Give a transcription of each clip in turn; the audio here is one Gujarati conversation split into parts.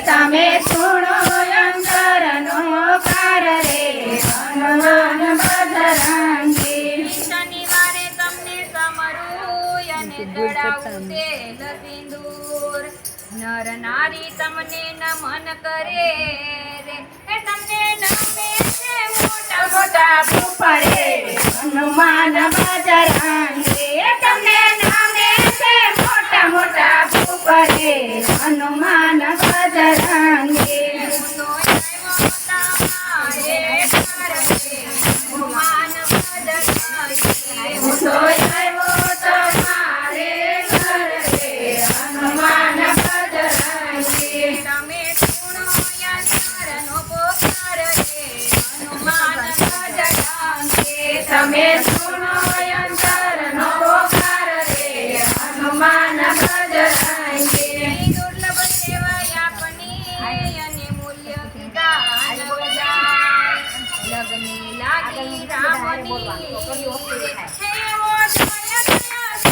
તમે સુણો અંતરનો કાર રે હનુમાન બજરંગી શનિવારે તમને સમરું અને ચડાવું તેલ સિંદૂર નર નારી તમને નમન કરે રે તમને નમે છે મોટા મોટા ભૂપરે હનુમાન બજરંગી તમને નામે છે મોટા મોટા ભૂપરે હનુમાન બજરંગી હું તો આવ્યો તમારે ઘર રે હનુમાન બજરંગી તમે સુણો અંતરનો પોકાર રે હનુમાન બજરંગી તમે સુનો અંતરનો પોકાર રે હનુમાન બજરંગી દુર્લભ સેવા આપની અને મૂલ્ય કીધા લગ્ને લાગી રામની હેવો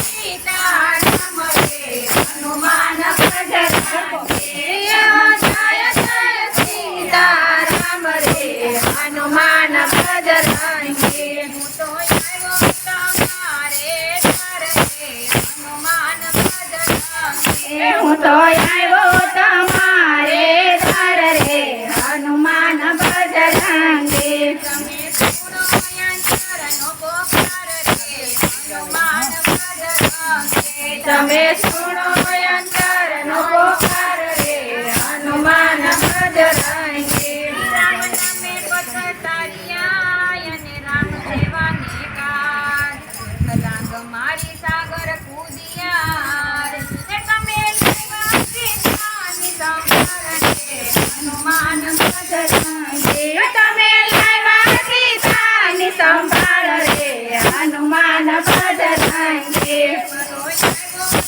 સીતારામ રે હનુમાન બજરંગી જય જય સીતારામ રે હનુમાન બજરંગી હું તો આવ્યો તમારે ઘર રે હનુમાન બજરંગી હું તો આવ્યો તમારે ઘર રે હનુમાન બજરંગી તમે સુણો અંતરનો પોકાર રે હનુમાન બજરંગી તમે સુણો અંતરનો પોકાર રે હનુમાન બજરંગી રામ નામે પથતારિયા અને રામ સેવાને કાર રાગ મારી સાગર કૂદિયા રે તમે લેવા સીતાની સંભાળ રે હનુમાન બજરંગી તમે લાવ્યા સીતાની સંભાળ રે હનુમાન બજરંગી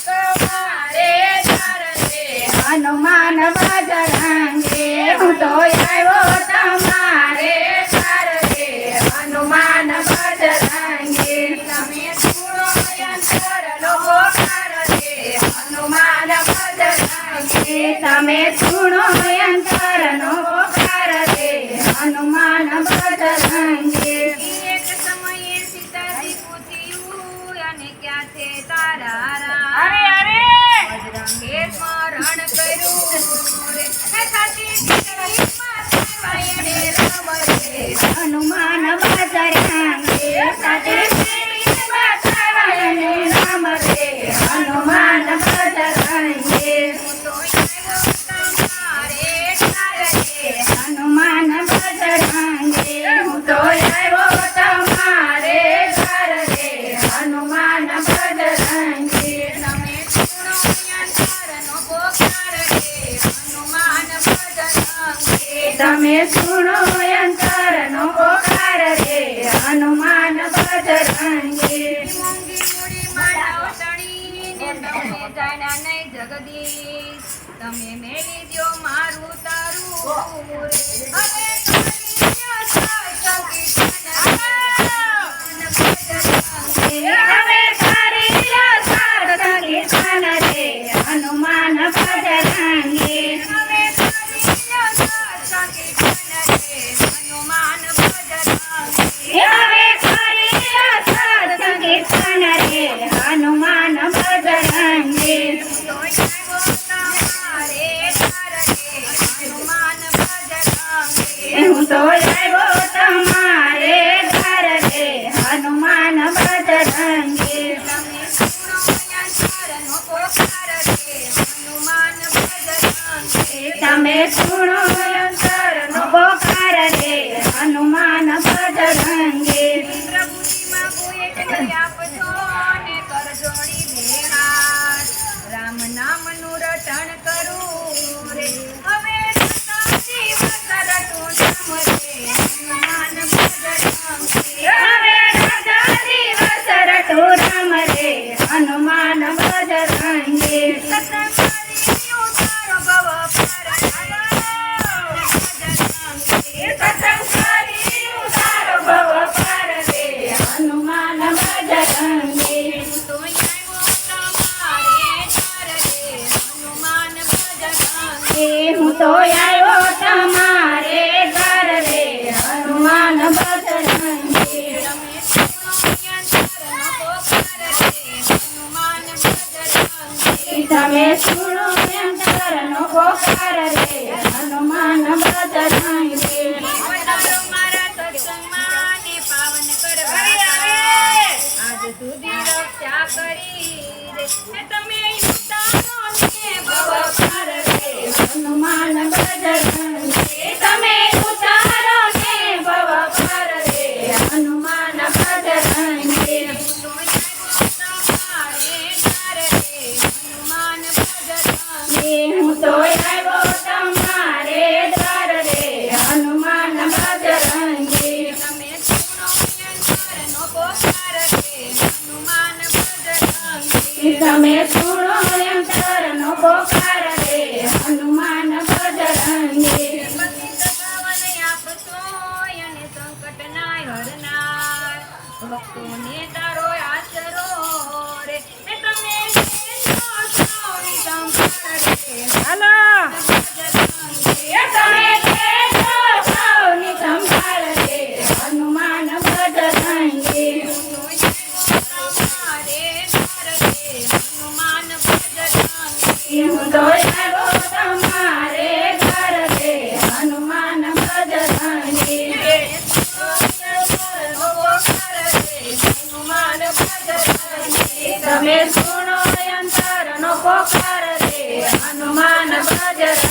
તમારે ઘર રે હનુમાન બજરંગી હું તો આવ્યો તમારે ઘર રે હનુમાન બજરંગી તમે સુણો અંતરનો પોકાર રે હનુમાન બજરંગી તમે સુણો અંતરનો પોકાર રે હનુમાન બજરંગી એક સમયે સીતાજી પૂછ્યું અને ક્યાં છે તારા રામ બજરંગે સ્મરણ કર્યું રે હે સાચી સીતાજી એને રામ રે હનુમાન બજરંગી સાથે બતાવાયને રામ રે હનુમાન બજરંગી તો તમારે ઘર રે હનુમાન બજરંગી હું તો આવ્યો તમારે ઘર રે હનુમાન બજરંગી તમે સુણો અંતરનો પોકાર રે હનુમાન બજરંગી તમે સુણો અંતરનો પોકાર રે હનુમાન બજરંગી મૂંગી મૂડી માળાઓ તણીને તમે જાણ્યા નહીં જગદીશ તમે મેલી દ્યો મારું તારું રે હવે કરી દ્યો સત્સંગી હવે કરી લો સાર્થક કીર્તન રે હનુમાન બજરંગી હવે કરી દ્યો સત્સંગી રે હનુમાન બજરંગી હવે કરી લો સાર્થક કીર્તન રે હનુમાન બજરંગી તો આવ્યો તમારે ઘર રે હનુમાન બજરંગી હું તો આવ્યો તમારે ઘર રે હનુમાન બજરંગી તમે સુણો અંતરનો પોકાર રે હનુમાન બજરંગી તમે સુણો અંતરનો પોકાર રે હનુમાન બજરંગી પ્રભુજીમાં કોઈ કરી આપજો ને કરજોડી બે હાથ રામ નામનું રટણ કરું રે હવે રટાતી વસરતું નામ રે હનુમાન બજરંગી હવે રાજા દિવસ રટો રામ રે હનુમાન બજરંગી સત્સંગ કરી ઉતારો ભવ પર તમે સુણો અંતરનો પોકાર રે હનુમાન બજરંગી પધારો મારા સત્સંગમાં ને પાવન કરવા આજ સુધી રક્ષા કરી રે તમે ઉતારો ને ભવપાર રે હનુમાન બજરંગી તમે ઉતારો ને ભવ પાર રે હનુમાન બજરંગી હું તો આવ્યો તમારે દ્વાર રે હનુમાન બજરંગી તમે સુનો અંતરનો પોકાર રે હનુમાન બજરંગી તમે સુણો અંતરનો પોકાર રે હનુમાન બજરંગી પતિત પાવન આપશો અને સંકટ નાય હરનાર ભક્તોને તારો આશરો રે તમે સૌની સંભાળ રે હાલો તમે દેજો સૌની સંભાળ રે હનુમાન બજરંગી હું તો આવ્યો તમારે ઘર રે હનુમાન બજરંગી તમે સુણો અંતરનો પોકાર રે હનુમાન બજરંગી